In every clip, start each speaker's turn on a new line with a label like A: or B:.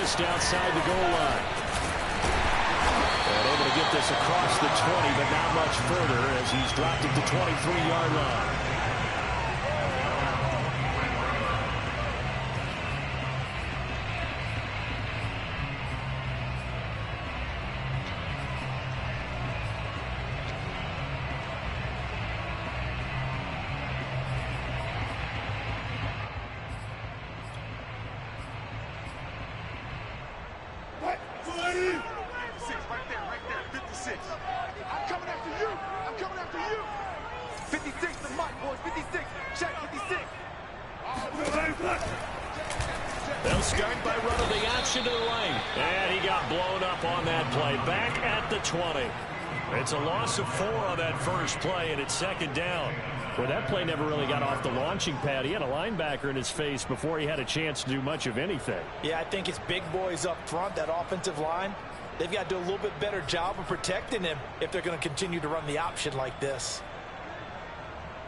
A: just outside the goal line. And able to get this across the 20, but not much further as he's dropped it to 23-yard line. They'll start by running the option to the lane. And he got blown up on that play. Back at the 20. It's a loss of 4 on that first play, and it's second down. Well, that play never really got off the launching pad. He had a linebacker in his face before he had a chance to do much of anything.
B: Yeah, I think it's big boys up front, that offensive line. They've got to do a little bit better job of protecting him if they're going to continue to run the option like this.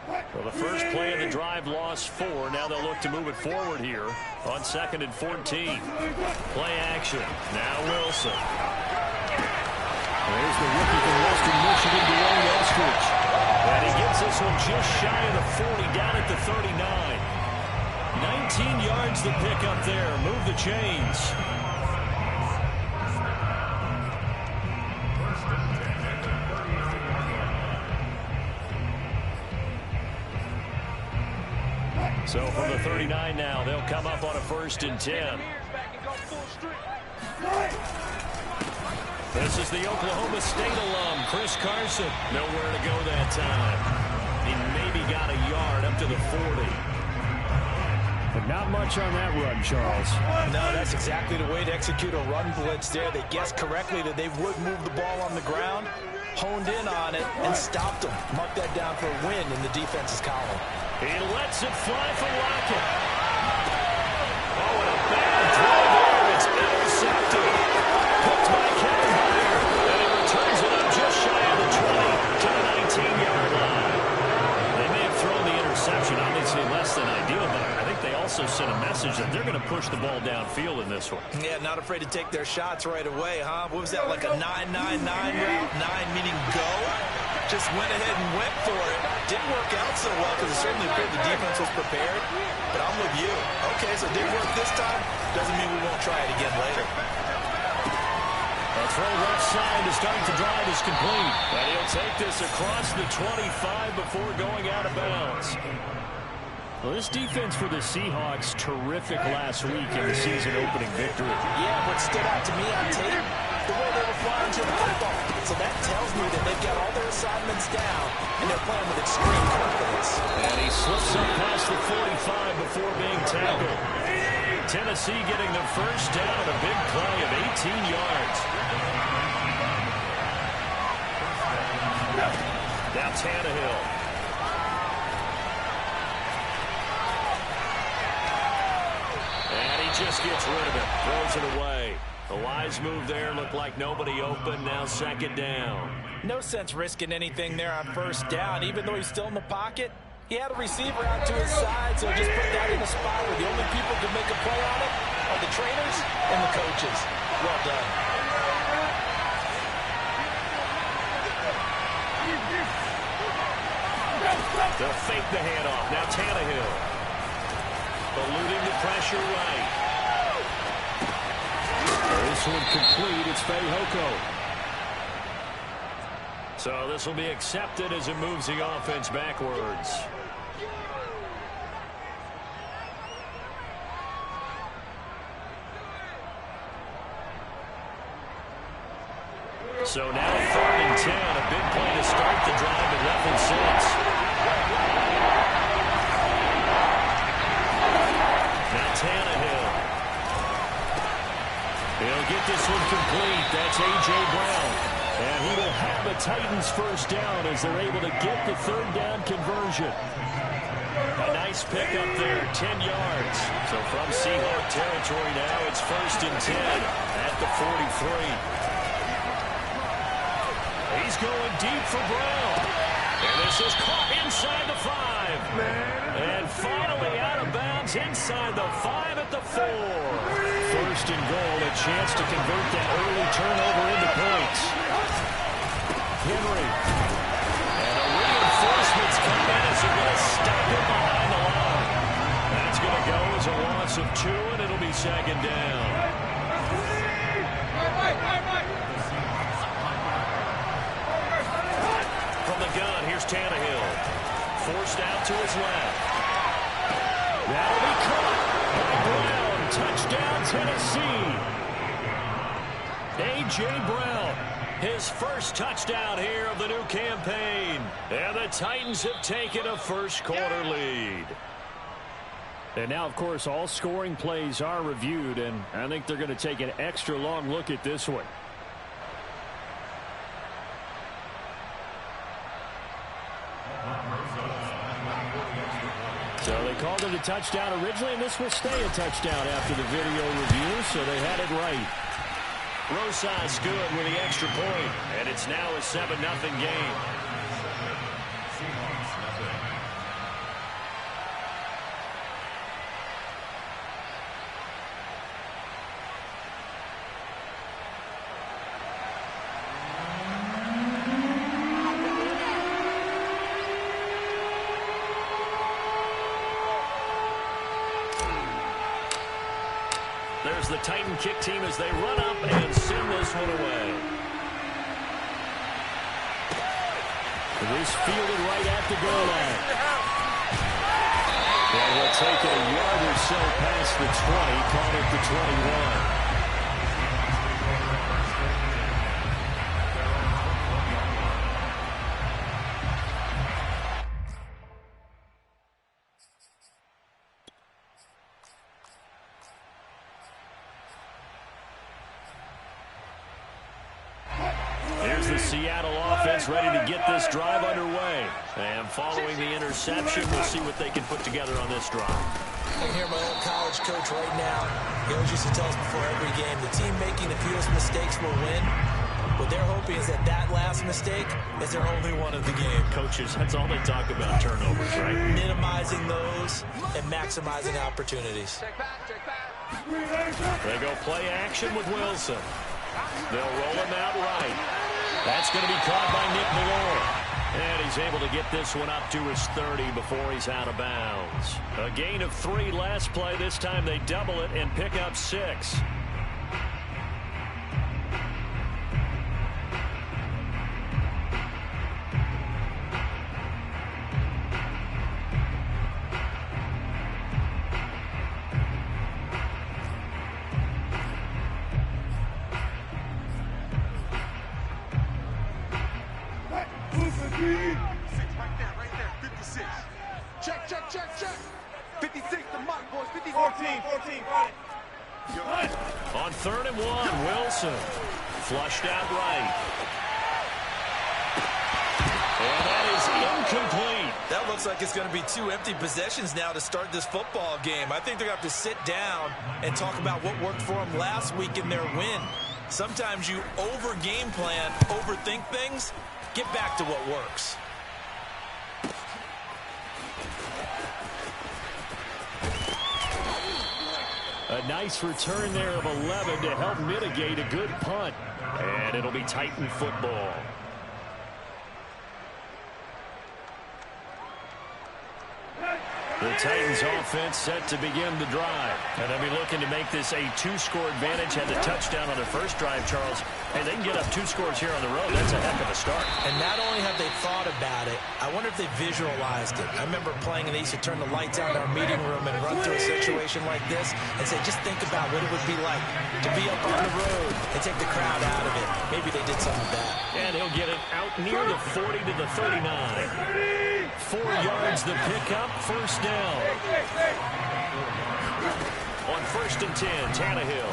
A: Well, the first play of the drive lost 4. Now they'll look to move it forward here on 2nd and 14. Play action. Now Wilson. There's the rookie from Western Michigan, Dwayne Eskridge. And he gets this one just shy of the 40, down at the 39. 19 yards to pick up there. Move the chains. So from the 39 now, they'll come up on a 1st and 10. This is the Oklahoma State alum, Chris Carson. Nowhere to go that time. He maybe got a yard up to the 40. But not much on that run, Charles.
B: No, that's exactly the way to execute a run blitz there. They guessed correctly that they would move the ball on the ground, honed in on it, and stopped them. Mark that down for a win in the defense's column.
A: He lets it fly for Lockett. Oh, and a bad throw there. It's intercepted. Picked by Kevin Byard. And he returns it up just shy of the 20 to the 19-yard line. They may have thrown the interception, obviously less than ideal, but I think they also sent a message that they're going to push the ball downfield in this one.
B: Yeah, not afraid to take their shots right away, huh? What was that, like a 9-9-9 route? 9 meaning go? Just went ahead and went for it. Didn't work out so well because it certainly appeared the defense was prepared. But I'm with you. Okay, so it didn't work this time. Doesn't mean we won't try it again later.
A: A throw left side to start the drive is complete. And he'll take this across the 25 before going out of bounds. Well, this defense for the Seahawks, terrific last week in the season opening victory.
B: Yeah, what stood out to me on tape, the way they were flying to the football. So that tells me that they've got all their assignments down, and they're playing with extreme confidence.
A: And he slips up past the 45 before being tackled. Tennessee getting the first down on a big play of 18 yards. Now Tannehill. And he just gets rid of it, throws it away. A wise move there, looked like nobody open, now 2nd down.
B: No sense risking anything there on 1st down, even though he's still in the pocket. He had a receiver out to his side, so just put that in a spot where the only people who can make a play on it are the trainers and the coaches. Well done.
A: They'll fake the handoff. Now Tannehill. Eluding the pressure right. This one complete. It's Fehoko. So this will be accepted as it moves the offense backwards. So now 3rd and 10. A big play to start the drive at nothing since. Now Tannehill. He'll get this one complete. That's A.J. Brown. And he will have the Titans first down as they're able to get the 3rd down conversion. A nice pickup there, 10 yards. So from Seahawk territory now, it's 1st and 10 at the 43. He's going deep for Brown. And this is caught inside the 5. And finally out of bounds He's inside the 5 at the 4. First and goal, a chance to convert that early turnover into points. Henry. And the reinforcements come in as they're going to stop him behind the line. That's going to go as a loss of 2, and it'll be second down. From the gun, here's Tannehill. Forced out to his left. That'll be caught by Brown. Touchdown, Tennessee. A.J. Brown, his first touchdown here of the new campaign. And the Titans have taken a first-quarter lead. And now, of course, all scoring plays are reviewed, and I think they're going to take an extra long look at this one. So they called it a touchdown originally, and this will stay a touchdown after the video review, so they had it right. Rosas good with the extra point, and it's now a 7-0 game. There's the Titan kick team as they run up and send this one away. This fielded right at the goal line. And we'll take a yard or so past the 20, call it the 21. The Seattle offense ready to get this drive underway. And following the interception, we'll see what they can put together on this drive.
B: I can hear my old college coach right now. He always used to tell us before every game, the team making the fewest mistakes will win. What they're hoping is that that last mistake is their only one of the game.
A: Coaches, that's all they talk about, turnovers, right?
B: Minimizing those and maximizing opportunities.
A: They go play action with Wilson. They'll roll him out right. That's going to be caught by Nick Ballore. And he's able to get this one up to his 30 before he's out of bounds. A gain of 3 last play. This time they double it and pick up 6.
C: Right there, 56. Check. 56, the mark, boys. 56. 14, got it.
A: On 3rd and 1, Wilson. Flushed out right. And that is incomplete.
B: That looks like it's going to be 2 empty possessions now to start this football game. I think they're going to have to sit down and talk about what worked for them last week in their win. Sometimes you over-game plan, overthink things. Get back to what works.
A: A nice return there of 11 to help mitigate a good punt. And it'll be Titan football. The Titans offense set to begin the drive. And they'll be looking to make this a 2-score advantage. Had the touchdown on their first drive, Charles. And they can get up 2 scores here on the road. That's a heck of a start.
B: And not only have they thought about it, I wonder if they visualized it. I remember playing and they used to turn the lights out in our meeting room and run through a situation like this and say, just think about what it would be like to be up on the road and take the crowd out of it. Maybe they did some of that.
A: And he'll get it out near the 40 to the 39. 4 yards the pickup, first down. On 1st and 10, Tannehill.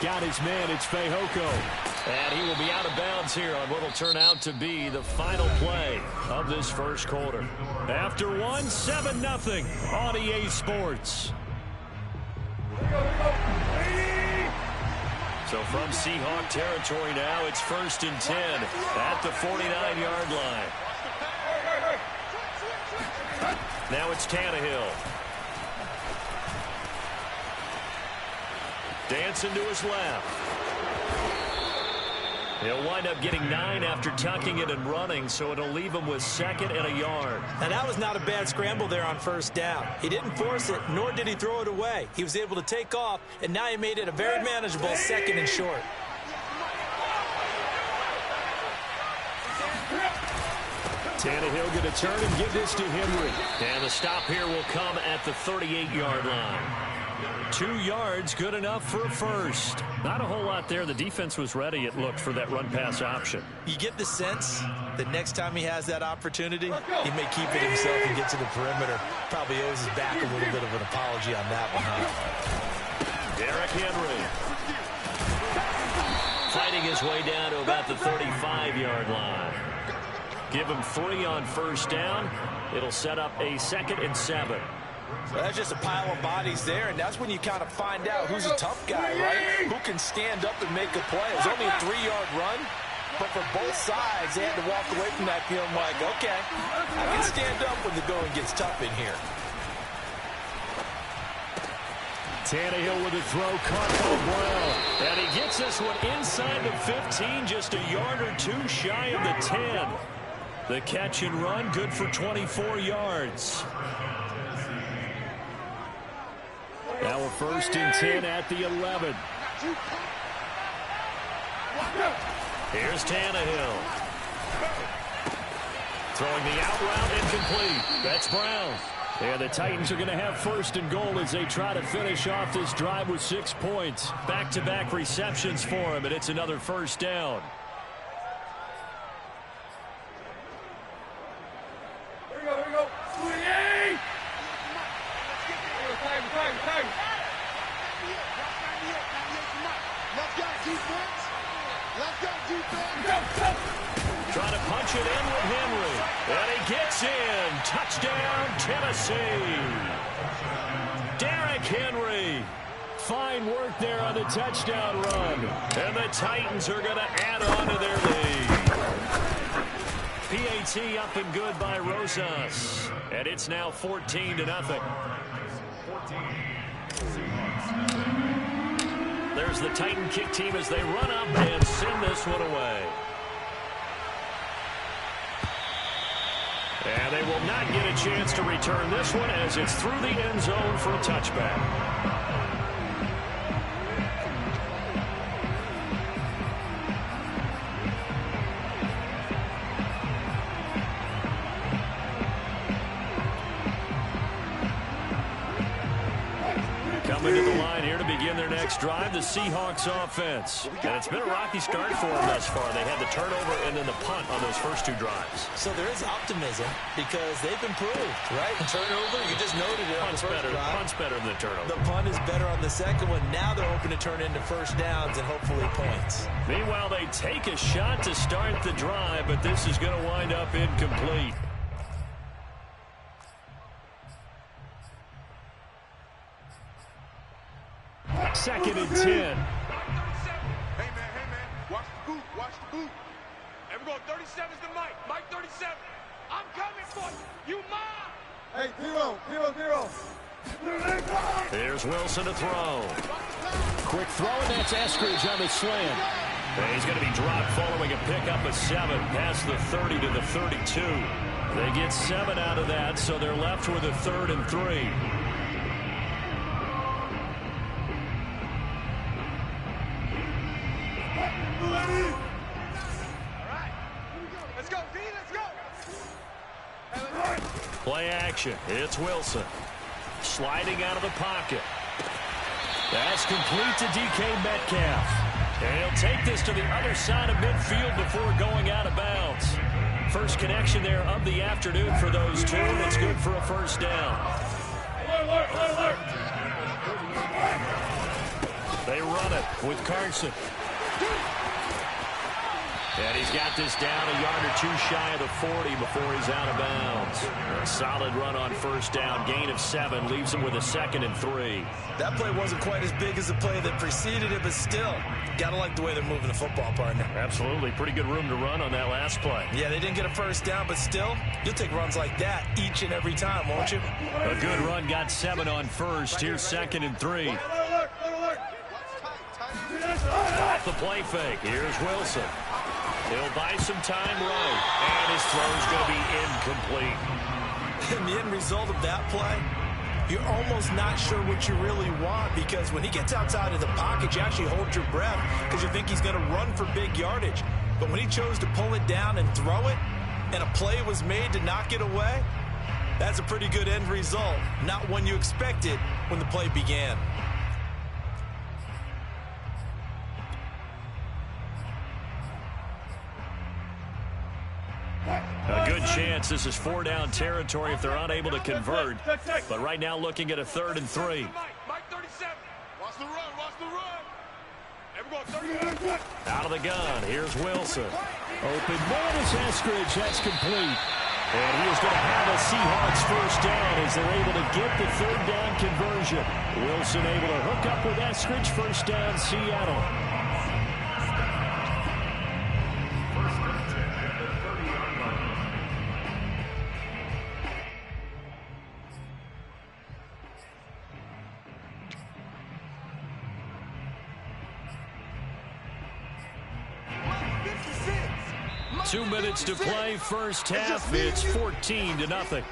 A: Got his man, it's Fehoko. And he will be out of bounds here on what will turn out to be the final play of this first quarter. After 1, 7-0 on EA Sports. So from Seahawk territory now, it's 1st and 10 at the 49-yard line. Now it's Tannehill. Dancing to his left. He'll wind up getting 9 after tucking it and running, so it'll leave him with 2nd and a yard.
B: Now, that was not a bad scramble there on first down. He didn't force it, nor did he throw it away. He was able to take off, and now he made it a very manageable 2nd and short.
A: Tannehill going to turn and give this to Henry. And the stop here will come at the 38-yard line. 2 yards, good enough for a first. Not a whole lot there. The defense was ready, it looked, for that run-pass option. You get the sense that next time he has that opportunity, he may keep it himself and get to the perimeter. Probably owes his back a little bit of an apology on that one, huh? Derrick Henry. Fighting his way down to about the 35-yard line. Give him 3 on first down. It'll set up a 2nd and 7.
B: Well, that's just a pile of bodies there, and that's when you kind of find out who's a tough guy, right? Who can stand up and make a play. It was only a 3-yard run, but for both sides, they had to walk away from that feeling like, okay, I can stand up when the going gets tough in here.
A: Tannehill with a throw, caught by Brown. And he gets this one inside the 15, just a yard or 2 shy of the 10. The catch and run, good for 24 yards. Now a 1st and 10 at the 11. Here's Tannehill. Throwing the out route incomplete. That's Brown. And the Titans are going to have 1st and goal as they try to finish off this drive with 6 points. Back-to-back receptions for him, and it's another first down.
C: Here we go. 28!
A: Trying to punch it in with Henry. And he gets in. Touchdown, Tennessee. Derrick Henry. Fine work there on the touchdown run. And the Titans are going to add on to their lead. PAT up and good by Rosas. And it's now 14-0. There's the Titan kick team as they run up and send this one away. And they will not get a chance to return this one as it's through the end zone for a touchback. Coming to the line here to begin their next drive, the Seahawks offense. And it's been a rocky start for them thus far. They had the turnover and then the punt on those first 2 drives.
B: So there is optimism because they've improved, right? Turnover, you just noted it on the first drive.
A: Punt's better than the turnover.
B: The punt is better on the second one. Now they're hoping to turn into first downs and hopefully points.
A: Meanwhile, they take a shot to start the drive, but this is going to wind up incomplete. Second and 10.
C: Hey, man. Watch the boot. And we're going 37's the Mike. Mike 37. I'm coming for you. You mine. Hey, 0.
A: There's Wilson to throw. Quick throw, and that's Eskridge on the slant. And he's going to be dropped following a pickup of 7 past the 30 to the 32. They get 7 out of that, so they're left with a 3rd and 3. Play action. It's Wilson. Sliding out of the pocket. That's complete to DK Metcalf. And he'll take this to the other side of midfield before going out of bounds. First connection there of the afternoon for those 2, and it's good for a first down.
C: Alert.
A: They run it with Carson. And he's got this down a yard or two shy of the 40 before he's out of bounds. A solid run on first down. Gain of 7 leaves him with a 2nd and 3.
B: That play wasn't quite as big as the play that preceded it, but still, gotta like the way they're moving the football, partner.
A: Absolutely. Pretty good room to run on that last play.
B: Yeah, they didn't get a first down, but still, you'll take runs like that each and every time, won't you?
A: A good run got 7 on first. Here's 2nd and 3. Off the play fake. Here's Wilson. He'll buy some time right, and his throw's going to be incomplete.
B: And the end result of that play, you're almost not sure what you really want, because when he gets outside of the pocket, you actually hold your breath because you think he's going to run for big yardage. But when he chose to pull it down and throw it, and a play was made to knock it away, that's a pretty good end result. Not one you expected when the play began.
A: A good chance this is 4-down territory if they're unable to convert. But right now looking at a 3rd and 3.
C: Mike 37. Watch the run. Watch the run. And we're going 30.
A: Out of the gun. Here's Wilson. Open man is Eskridge. That's complete. And he is going to have a Seahawks first down as they're able to get the 3rd down conversion. Wilson able to hook up with Eskridge. First down, Seattle. 2 minutes to play, first half. It's 14-0.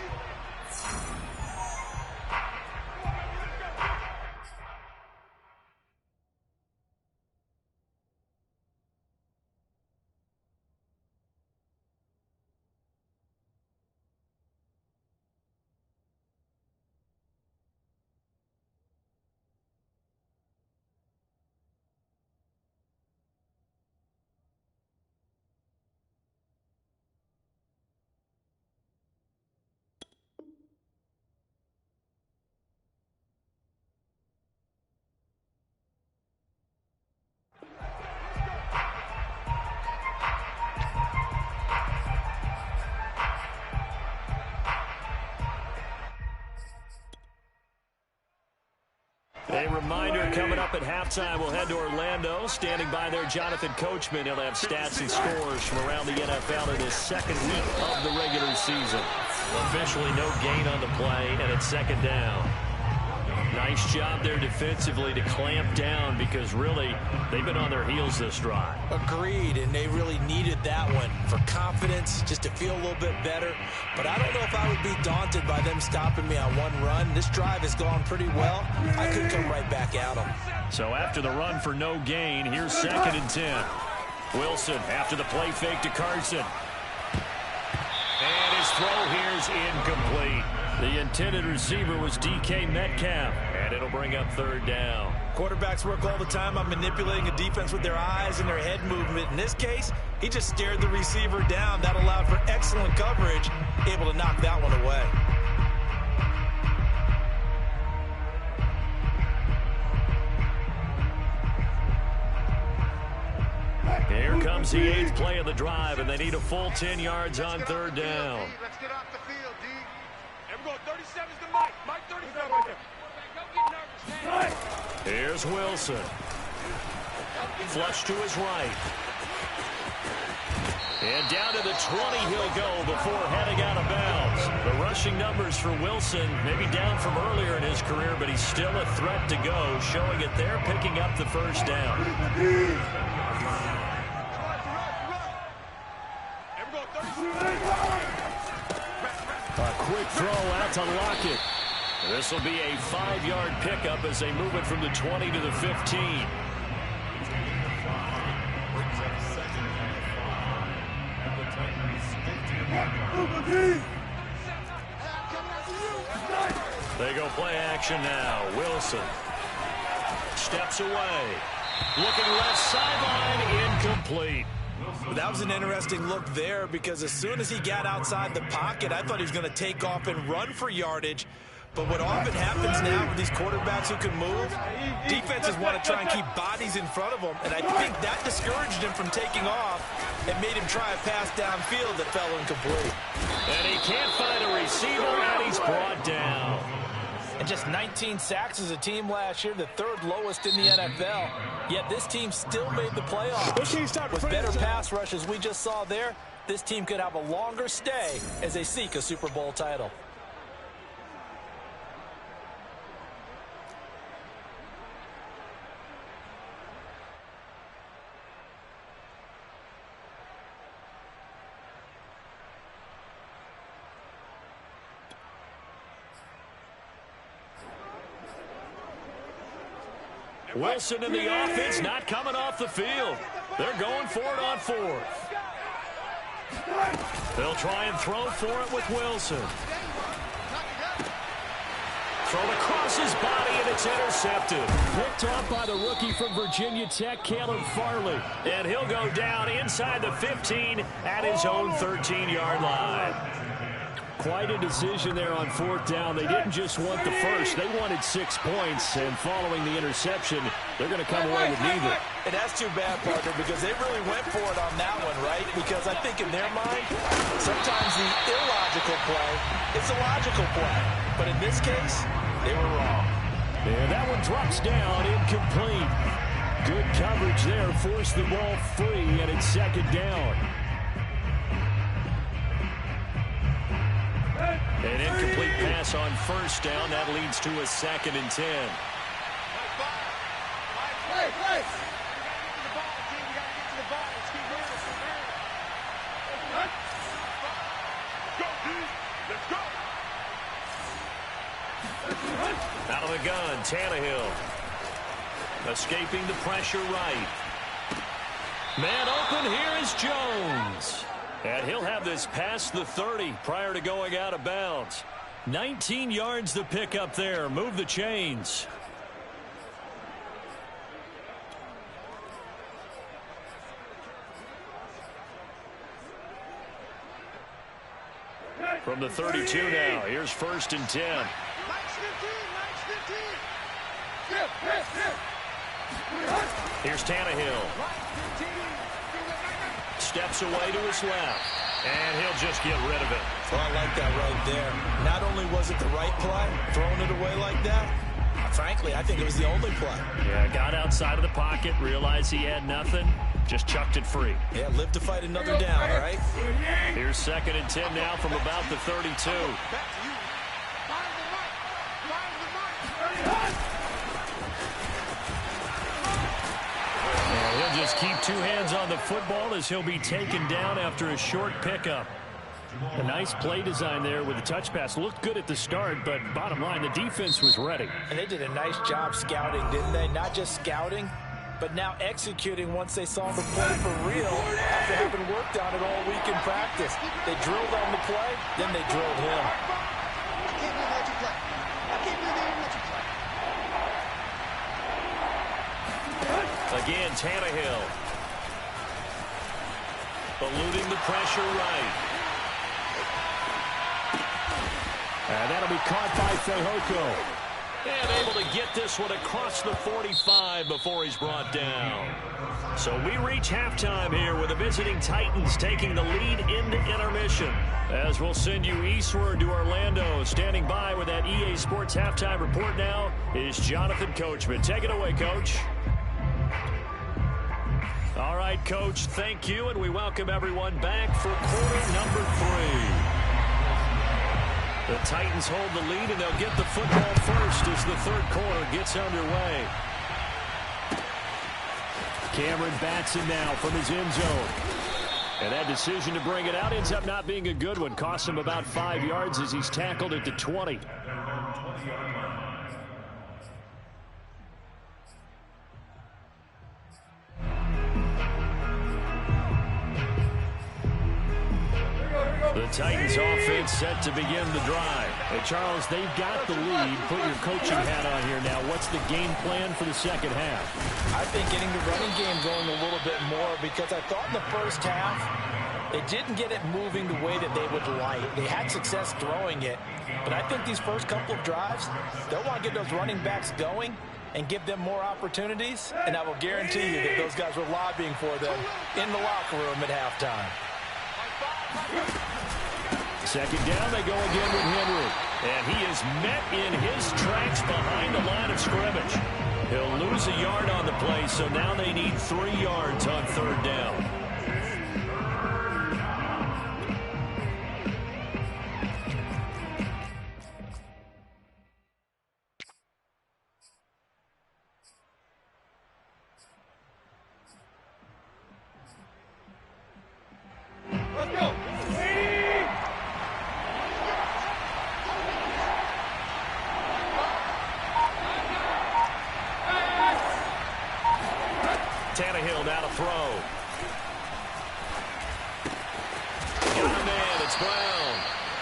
A: A reminder coming up at halftime. We'll head to Orlando. Standing by there, Jonathan Coachman. He'll have stats and scores from around the NFL in his 2nd week of the regular season. Officially no gain on the play, and it's 2nd down. Nice job there defensively to clamp down because really they've been on their heels this drive.
B: Agreed, and they really needed that one for confidence, just to feel a little bit better. But I don't know if I would be daunted by them stopping me on one run. This drive has gone pretty well. I could come right back at them.
A: So after the run for no gain, here's 2nd and 10. Wilson after the play fake to Carson. And his throw here is incomplete. The intended receiver was DK Metcalf, and it'll bring up 3rd down.
B: Quarterbacks work all the time on manipulating a defense with their eyes and their head movement. In this case, he just stared the receiver down. That allowed for excellent coverage, able to knock that one away.
A: Here comes the 8th play of the drive, and they need a full 10 yards on 3rd down.
C: Let's get off the field, D. And we're going 37's the Mike. Mike 37 right there. Don't get nervous.
A: Here's Wilson. Flush to his right. And down to the 20 he'll go before heading out of bounds. The rushing numbers for Wilson maybe down from earlier in his career, but he's still a threat to go, showing it there, picking up the first down. A quick throw out to Lockett. This will be a 5-yard pickup as they move it from the 20 to the 15. They go play action now. Wilson steps away. Looking left sideline, incomplete.
B: That was an interesting look there because as soon as he got outside the pocket, I thought he was going to take off and run for yardage. But what often happens now with these quarterbacks who can move, defenses want to try and keep bodies in front of them, and I think that discouraged him from taking off and made him try a pass downfield that fell incomplete.
A: And he can't find a receiver, and he's brought down.
B: And just 19 sacks as a team last year, the third lowest in the NFL. Yet this team still made the playoffs. With better pass rushes we just saw there, this team could have a longer stay as they seek a Super Bowl title.
A: Wilson in the offense, not coming off the field. They're going for it on fourth. They'll try and throw for it with Wilson. Thrown across his body, and it's intercepted. Picked off by the rookie from Virginia Tech, Caleb Farley. And he'll go down inside the 15 at his own 13-yard line. Quite a decision there on fourth down. They didn't just want the first. They wanted 6 points, and following the interception, they're going to come away with neither.
B: And that's too bad, partner, because they really went for it on that one, right? Because I think in their mind, sometimes the illogical play is a logical play. But in this case, they were wrong.
A: And that one drops down, incomplete. Good coverage there, forced the ball free, and it's second down. An incomplete pass on first down. That leads to a 2nd and 10. Out of the gun, Tannehill. Escaping the pressure right. Man open, here is Jones. And he'll have this past the 30 prior to going out of bounds. 19 yards to pick up there. Move the chains. From the 32 now, here's 1st and 10. Here's Tannehill. Steps away to his left. And he'll just get rid of it.
B: Well, I like that right there. Not only was it the right play, throwing it away like that, frankly, I think it was the only play.
A: Yeah, got outside of the pocket, realized he had nothing, just chucked it free.
B: Yeah, live to fight another down, all right?
A: Here's 2nd and 10 now from about the 32. He'll just keep 2 hands on the football as he'll be taken down after a short pickup. A nice play design there with the touch pass. Looked good at the start, but bottom line, the defense was ready.
B: And they did a nice job scouting, didn't they? Not just scouting, but now executing once they saw the play for real after having worked on it all week in practice. They drilled on the play, then they drilled him.
A: Again, Tannehill. Eluding the pressure right. And that'll be caught by Fehoko. And able to get this one across the 45 before he's brought down. So we reach halftime here with the visiting Titans taking the lead into intermission. As we'll send you eastward to Orlando. Standing by with that EA Sports halftime report now is Jonathan Coachman. Take it away, Coach. All right, Coach, thank you, and we welcome everyone back for quarter number 3. The Titans hold the lead, and they'll get the football first as the third quarter gets underway. Cameron Batson now from his end zone. And that decision to bring it out ends up not being a good one. Costs him about 5 yards as he's tackled at the 20. The Titans offense set to begin the drive. Hey, Charles, they've got the lead. Put your coaching hat on here now. What's the game plan for the second half?
B: I think getting the running game going a little bit more because I thought in the first half They didn't get it moving the way that they would like. They had success throwing it, but I think these first couple of drives, they'll want to get those running backs going and give them more opportunities, and I will guarantee you that those guys were lobbying for them in the locker room at halftime.
A: Second down, they go again with Henry. And he is met in his tracks behind the line of scrimmage. He'll lose a yard on the play, so now they need 3 yards on third down. Tannehill now to throw. Got a man, it's Brown.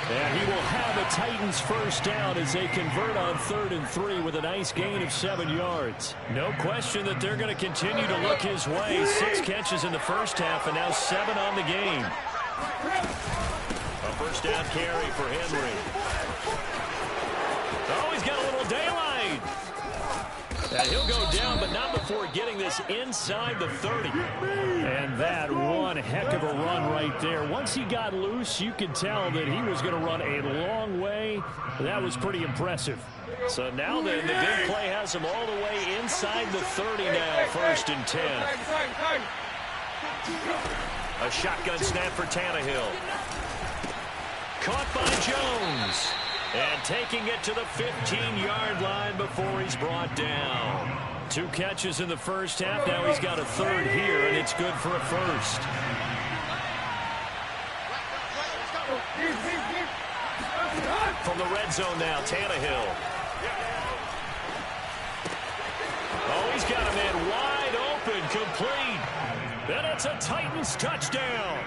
A: And he will have a Titans first down as they convert on 3rd and 3 with a nice gain of 7 yards. No question that they're going to continue to look his way. 6 catches in the first half and now 7 on the game. A first down carry for Henry. Oh, he's got a little daylight. And he'll go down, but not before getting this inside the 30. And that one heck of a run right there. Once he got loose, you could tell that he was going to run a long way. That was pretty impressive. So now then, the big play has him all the way inside the 30 now, 1st and 10. A shotgun snap for Tannehill. Caught by Jones. And taking it to the 15-yard line before he's brought down. 2 catches in the first half. Now he's got a 3rd here, and it's good for a 1st. From the red zone now, Tannehill. Oh, he's got a man wide open, complete. And it's a Titans touchdown.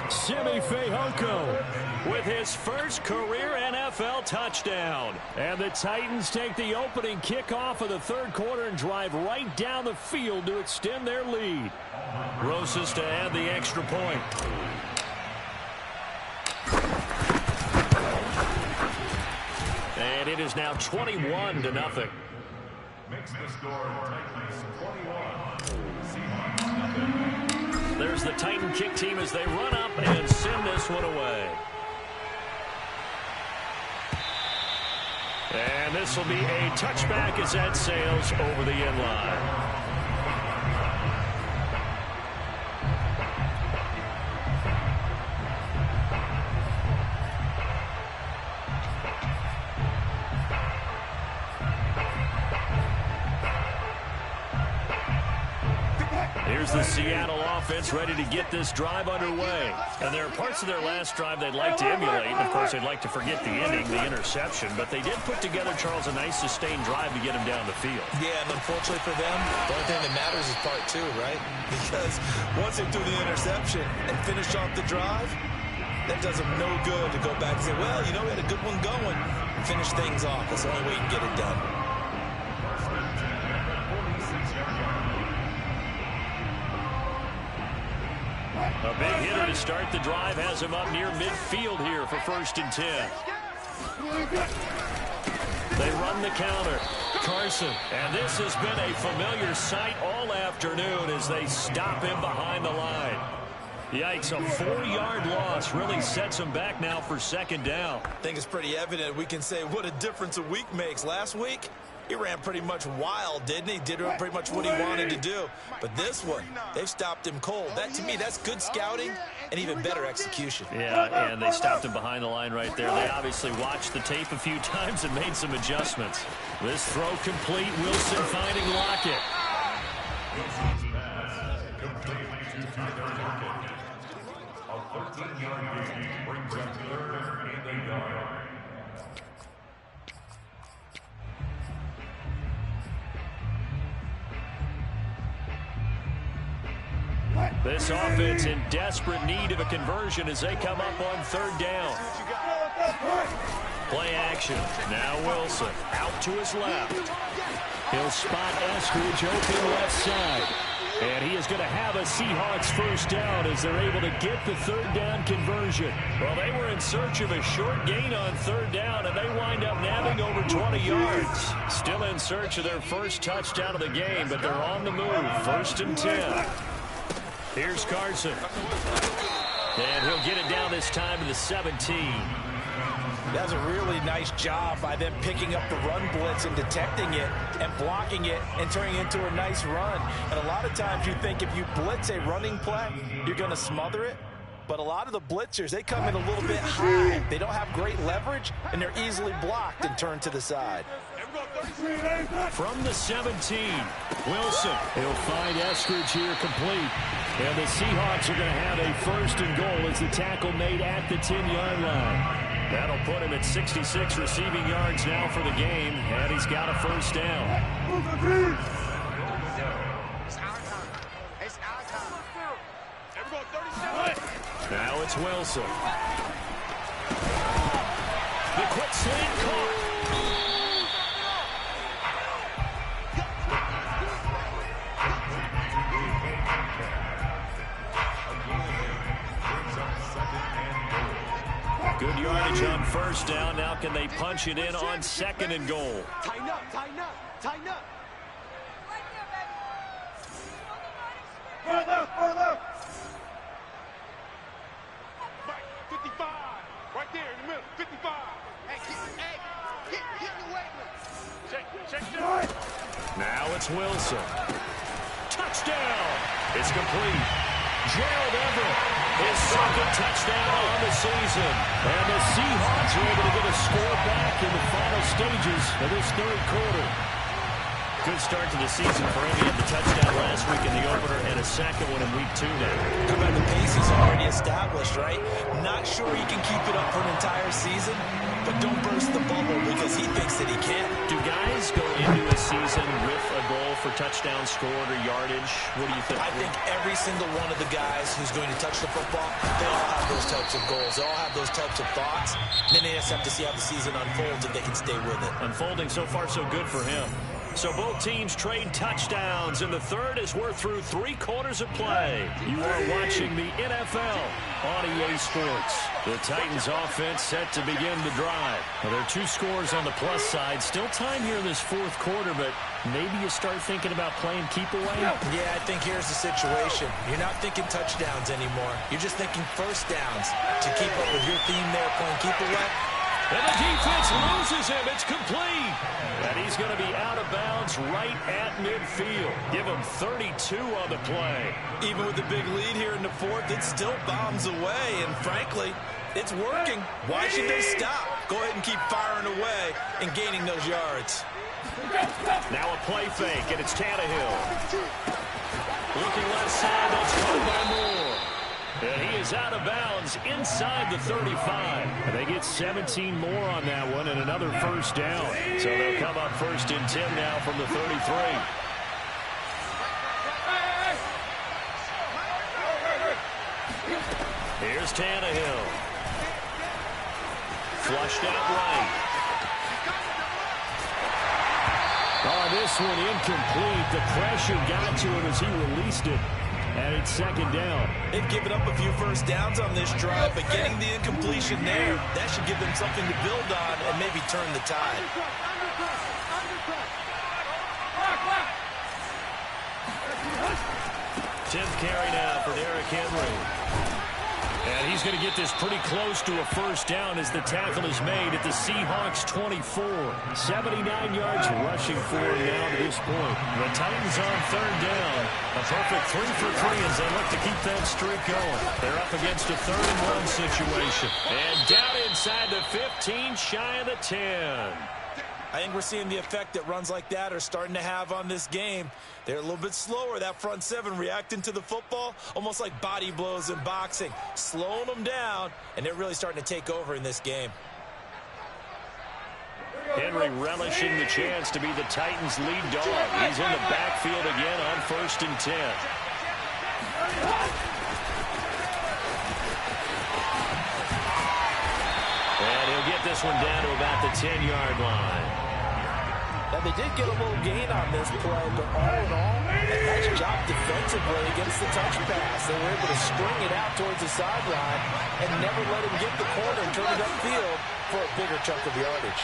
A: Simi Fehoko with his first career NFL touchdown. And the Titans take the opening kickoff of the 3rd quarter and drive right down the field to extend their lead. Rosas to add the extra point. And it is now 21-0.
D: Makes the score Titans 21.
A: There's the Titan kick team as they run up and send this one away. And this will be a touchback as that sails over the end line. Here's the Seattle offense ready to get this drive underway. And there are parts of their last drive they'd like to emulate. Of course, they'd like to forget the ending, the interception. But they did put together, Charles, a nice sustained drive to get him down the field.
B: Yeah, and unfortunately for them, the only thing that matters is part 2, right? Because once they do the interception and finish off the drive, that does them no good to go back and say, well, you know, we had a good one going and finish things off. That's the only way you can get it done.
A: A big hitter to start the drive has him up near midfield here for 1st and 10. They run the counter. Carson. And this has been a familiar sight all afternoon as they stop him behind the line. Yikes, a 4-yard loss really sets him back now for 2nd down.
B: I think it's pretty evident. We can say what a difference a week makes. Last week, he ran pretty much wild, didn't he? Did pretty much what he wanted to do. But this one, they've stopped him cold. That, to me, that's good scouting and even better execution.
A: Yeah, and they stopped him behind the line right there. They obviously watched the tape a few times and made some adjustments. This throw complete. Wilson finding Lockett.
D: Wilson's pass completely to Tyler Lockett. A 13-yard gain brings up 3rd and a yard.
A: This offense in desperate need of a conversion as they come up on 3rd down. Play action. Now Wilson out to his left. He'll spot Eskridge open left side. And he is going to have a Seahawks first down as they're able to get the third down conversion. Well, they were in search of a short gain on third down, and they wind up nabbing over 20 yards. Still in search of their first touchdown of the game, but they're on the move. 1st and 10. Here's Carson. And he'll get it down this time to the 17.
B: That's a really nice job by them picking up the run blitz and detecting it and blocking it and turning it into a nice run. And a lot of times you think if you blitz a running play, you're going to smother it. But a lot of the blitzers, they come in a little bit high. They don't have great leverage, and they're easily blocked and turned to the side.
A: From the 17, Wilson. He'll find Eskridge here complete. And the Seahawks are going to have a 1st and goal as the tackle made at the 10-yard line. That'll put him at 66 receiving yards now for the game, and he's got a first down. Now it's Wilson. The quick slant caught. Good yardage on first down. Now can they punch it in on 2nd and goal?
C: Tighten up, tighten up, tighten up. Further. Mike, 55. Right there in the middle, 55. Hey, get the weight room. Check.
A: Now it's Wilson. Touchdown. It's complete. Gerald Everett, his 2nd touchdown on the season. And the Seahawks are able to get a score back in the final stages of this 3rd quarter. Good start to the season for him. He had the touchdown last week in the opener and a 2nd one in week 2 now.
B: How about the pace he's already established, right? Not sure he can keep it up for an entire season, but don't burst the bubble because he thinks that he can.
A: Do guys go into a season with a goal for touchdown scored or yardage? What do you think?
B: I think every single one of the guys who's going to touch the football, they all have those types of goals. They all have those types of thoughts. And then they just have to see how the season unfolds if they can stay with it.
A: Unfolding so far so good for him. So both teams trade touchdowns, and the 3rd as we're through 3 quarters of play. You are watching the NFL on EA Sports. The Titans offense set to begin the drive. Well, there are 2 scores on the plus side. Still time here in this 4th quarter, but maybe you start thinking about playing keep away?
B: Yeah, I think here's the situation. You're not thinking touchdowns anymore. You're just thinking first downs. To keep up with your theme there, playing keep away.
A: And the defense loses him. It's complete. And he's going to be out of bounds right at midfield. Give him 32 on the play.
B: Even with the big lead here in the 4th, it still bombs away. And frankly, it's working. Why should they stop? Go ahead and keep firing away and gaining those yards.
A: Now a play fake, and it's Tannehill. Looking left side, that's caught by Moore. And he is out of bounds inside the 35. And they get 17 more on that one and another first down. So they'll come up 1st and 10 now from the 33. Here's Tannehill. Flushed out right. Oh, this one incomplete. The pressure got to him as he released it. And it's 2nd down.
B: They've given up a few first downs on this drive, but getting the incompletion there, that should give them something to build on and maybe turn the tide.
A: Tenth carry now for Derrick Henry. And he's going to get this pretty close to a first down as the tackle is made at the Seahawks 24. 79 yards rushing for him now to this point. The Titans on 3rd down. A perfect 3 for 3 as they look to keep that streak going. They're up against a 3rd and 1 situation. And down inside the 15, shy of the 10.
B: I think we're seeing the effect that runs like that are starting to have on this game. They're a little bit slower, that front 7 reacting to the football, almost like body blows in boxing, slowing them down, and they're really starting to take over in this game.
A: Henry relishing the chance to be the Titans' lead dog. He's in the backfield again on 1st and 10. And he'll get this one down to about the 10-yard line.
B: Now, they did get a little gain on this play, but all in all, a nice job defensively. defensively against the touch pass. They were able to string it out towards the sideline and never let him get the corner and turn it upfield for a bigger chunk of yardage.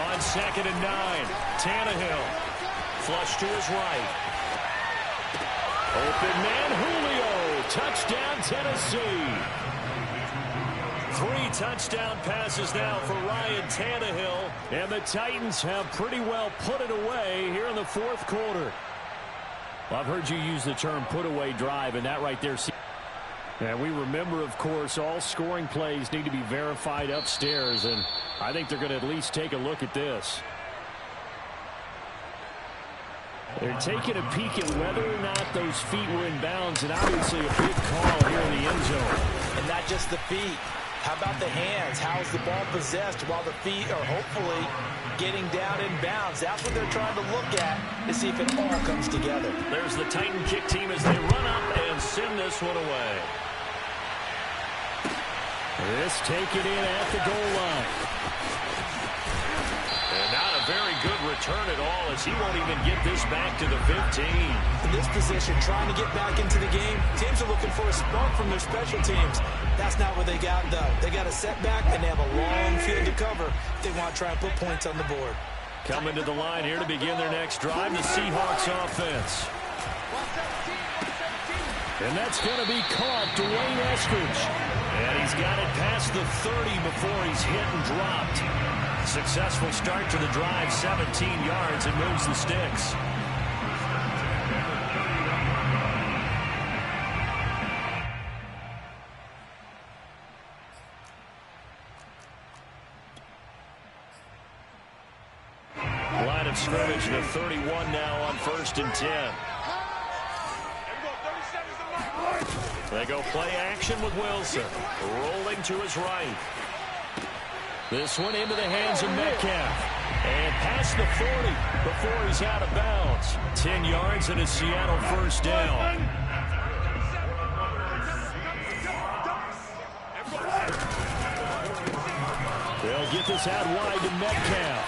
A: On 2nd and 9, Tannehill. Flush to his right. Open man, Julio. Touchdown, Tennessee. 3 touchdown passes now for Ryan Tannehill. And the Titans have pretty well put it away here in the 4th quarter. Well, I've heard you use the term put-away drive, and that right there. And we remember, of course, all scoring plays need to be verified upstairs, and I think they're going to at least take a look at this. They're taking a peek at whether or not those feet were in bounds, and obviously a big call here in the end zone.
B: And not just the feet. How about the hands? How's the ball possessed while the feet are hopefully getting down in bounds? That's what they're trying to look at to see if it all comes together.
A: There's the Titan kick team as they run up and send this one away. This taken in at the goal line. And not a very good return at all, as he won't even get this back to the 15.
B: In this position, trying to get back into the game, teams are looking for a spark from their special teams. That's not what they got, though. They got a setback, and they have a long field to cover if they want to try and put points on the board.
A: Coming to the line here to begin their next drive, the Seahawks offense. And that's going to be caught, Dwayne Eskridge. And he's got it past the 30 before he's hit and dropped. Successful start to the drive, 17 yards, and moves the sticks. Line of scrimmage to 31 now on 1st and 10. They go play action with Wilson. Rolling to his right. This one into the hands of Metcalf. And past the 40 before he's out of bounds. 10 yards and a Seattle first down. They'll get this out wide to Metcalf.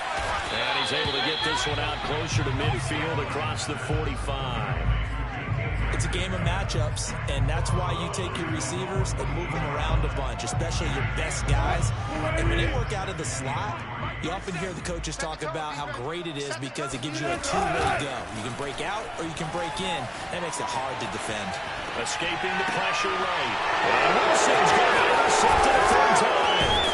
A: And he's able to get this one out closer to midfield across the 45.
B: It's a game of matchups, and that's why you take your receivers and move them around a bunch, especially your best guys. And when they work out of the slot, you often hear the coaches talk about how great it is because it gives you a two-way go. You can break out or you can break in. That makes it hard to defend.
A: Escaping the pressure right. And Wilson's going to be intercepted a third time.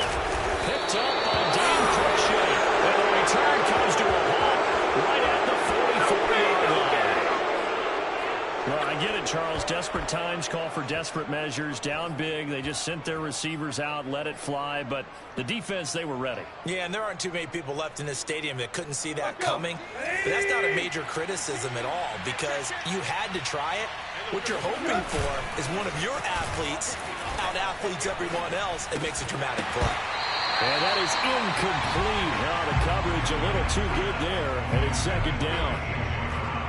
A: Picked up by Dane Cruikshank. And the return comes to a halt right at the 44-yard line. Well, I get it, Charles. Desperate times call for desperate measures. Down big. They just sent their receivers out, let it fly. But the defense, they were ready.
B: Yeah, and there aren't too many people left in this stadium that couldn't see that coming. But that's not a major criticism at all because you had to try it. What you're hoping for is one of your athletes out-athletes everyone else and makes a dramatic play.
A: And that is incomplete. Now the coverage a little too good there, and it's 2nd down.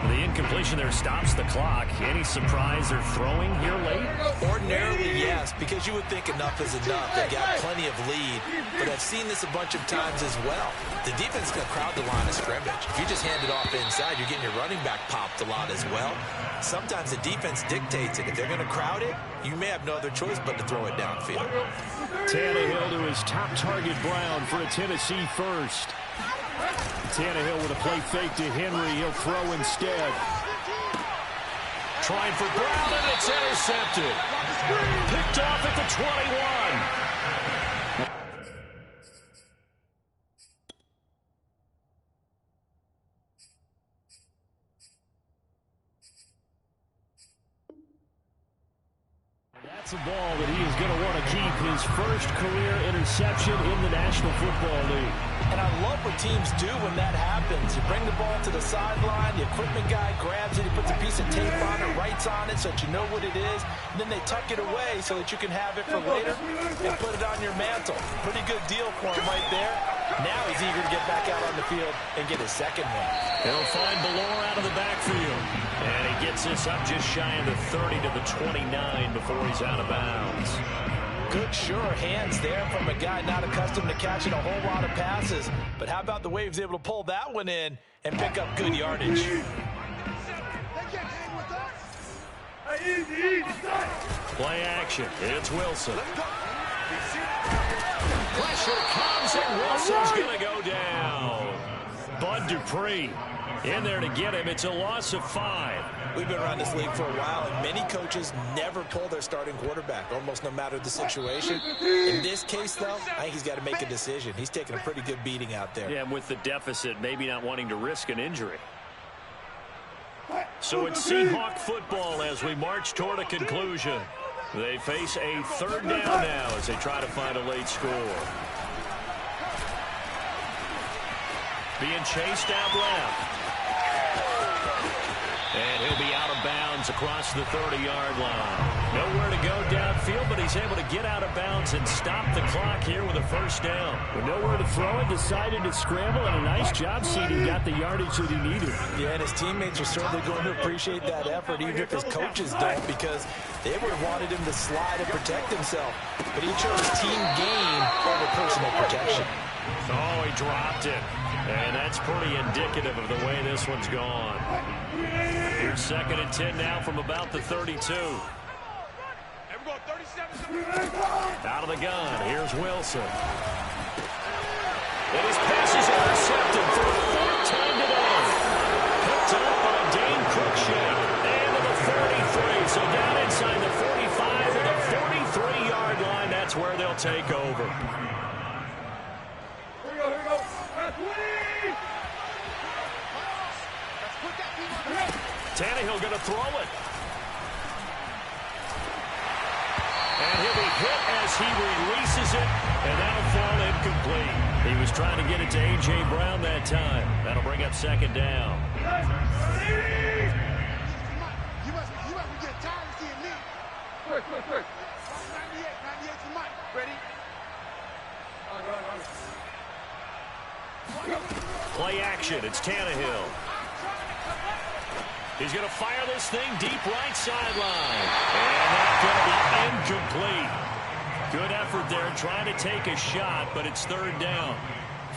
A: The incompletion there stops the clock. Any surprise they're throwing here late?
B: Ordinarily, yes, because you would think enough is enough. They got plenty of lead, but I've seen this a bunch of times as well. The defense is going to crowd the line of scrimmage. If you just hand it off inside, you're getting your running back popped a lot as well. Sometimes the defense dictates it. If they're going to crowd it, you may have no other choice but to throw it downfield.
A: Tannehill to his top target, Brown, for a Tennessee first. Tannehill with a play fake to Henry. He'll throw instead. Trying for Brown, and it's intercepted. Picked off at the 21. That's a ball that he is going to want to keep, his first career interception in the National Football League.
B: And I love what teams do when that happens. You bring the ball to the sideline, the equipment guy grabs it, he puts a piece of tape on it, writes on it so that you know what it is, and then they tuck it away so that you can have it for later and put it on your mantle. Pretty good deal for him right there. Now he's eager to get back out on the field and get his second one.
A: He'll find Ballore out of the backfield. And he gets this up just shy of the 30 to the 29 before he's out of bounds.
B: Good, sure hands there from a guy not accustomed to catching a whole lot of passes. But how about the way he was able to pull that one in and pick up good yardage?
A: Play action. It's Wilson. Pressure comes, and Wilson's going to go down. Bud Dupree in there to get him. It's a loss of 5.
B: We've been around this league for a while, and many coaches never pull their starting quarterback, almost no matter the situation. In this case, though, I think he's got to make a decision. He's taking a pretty good beating out there.
A: Yeah, and with the deficit, maybe not wanting to risk an injury. So it's Seahawk football as we march toward a conclusion. They face a third down now as they try to find a late score. Being chased out left. And he'll be out of bounds across the 30-yard line. Nowhere to go downfield, but he's able to get out of bounds and stop the clock here with a first down.
E: With nowhere to throw it, decided to scramble, and a nice job seeding got the yardage that he needed.
B: Yeah, and his teammates are certainly going to appreciate that effort, even if his coaches don't, because they would have wanted him to slide and protect himself. But he chose team gain over personal protection.
A: Oh, he dropped it. And that's pretty indicative of the way this one's gone. Here's 2nd and 10 now from about the 32. Out of the gun. Here's Wilson. And his pass is intercepted for the 4th time today. Picked up by Dane Cruikshank. And to the 33. So down inside the 45 to the 43-yard line. That's where they'll take over. Tannehill going to throw it. And he'll be hit as he releases it, and that'll fall incomplete. He was trying to get it to A.J. Brown that time. That'll bring up 2nd down.
C: You must get tired of seeing me. Quick. 98 to Mike. Ready?
A: Play action. It's Tannehill. He's going to fire this thing deep right sideline. And that's going to be incomplete. Good effort there trying to take a shot, but it's 3rd down.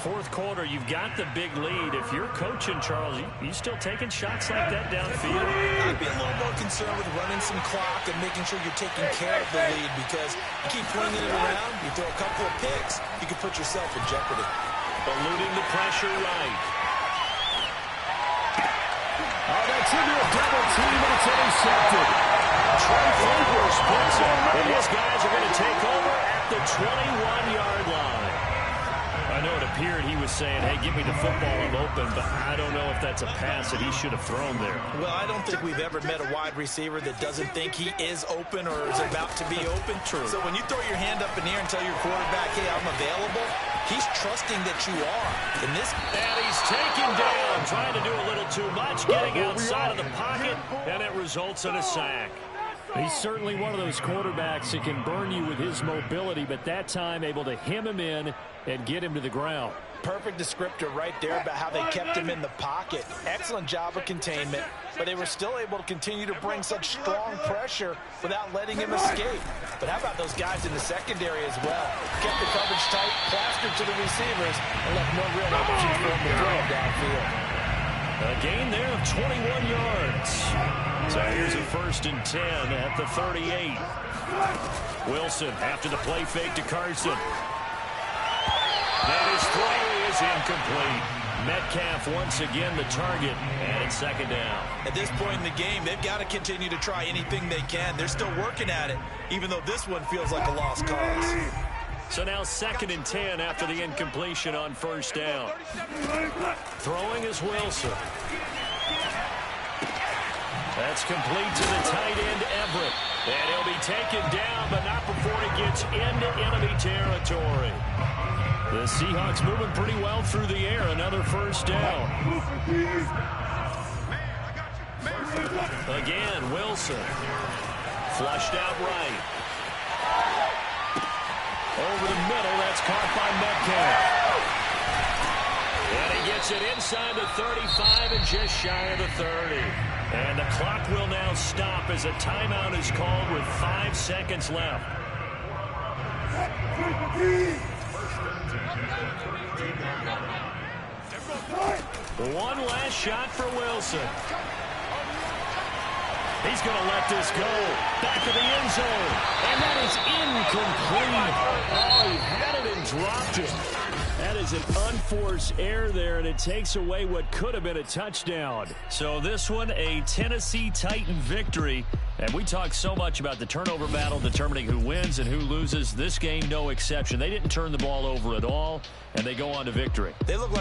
A: 4th quarter, you've got the big lead. If you're coaching, Charles, you still taking shots like that downfield?
B: I'd be a little more concerned with running some clock and making sure you're taking care of the lead, because you keep flinging it around, you throw a couple of picks, you can put yourself in jeopardy.
A: Eluding the pressure right.
E: Oh, that's into a double team, and it's intercepted.
A: Trey Flowers puts it, and these guys are going to take over at the 21-yard line. I know it appeared he was saying, hey, give me the football, I'm open, but I don't know if that's a pass that he should have thrown there.
B: Well, I don't think we've ever met a wide receiver that doesn't think he is open or is about to be open.
A: True.
B: So when you throw your hand up in the air and tell your quarterback, hey, I'm available, he's trusting that you are. And
A: he's taken down, trying to do a little too much, getting outside of the pocket, and it results in a sack.
E: He's certainly one of those quarterbacks that can burn you with his mobility, but that time able to hem him in and get him to the ground.
B: perfect descriptor right there about how they kept him in the pocket. Excellent job of containment, but they were still able to continue to bring such strong pressure without letting him escape. But how about those guys in the secondary as well? Kept the coverage tight, plastered to the receivers, and left no real option for him to throw downfield.
A: A gain there of 21 yards. So here's a 1st and 10 at the 38. Wilson after the play fake to Carson. And his throw is incomplete. Metcalf once again the target, and it's 2nd down.
B: At this point in the game, they've got to continue to try anything they can. They're still working at it, even though this one feels like a lost cause.
A: So now 2nd and 10 after the incompletion on 1st down. Throwing is Wilson. That's complete to the tight end, Everett. And he'll be taken down, but not before he gets into enemy territory. The Seahawks moving pretty well through the air. Another 1st down. Again, Wilson. Flushed out right. Over the middle, that's caught by Metcalf. And he gets it inside the 35 and just shy of the 30. And the clock will now stop as a timeout is called with 5 seconds left. One last shot for Wilson.
E: He's going to let this go. Back of the end zone. And that is incomplete. Oh, he had it and dropped it. That is an unforced error there, and it takes away what could have been a touchdown. So this one, a Tennessee Titan victory. And we talk so much about the turnover battle determining who wins and who loses. This game, no exception. They didn't turn the ball over at all, and they go on to victory.
B: They look like a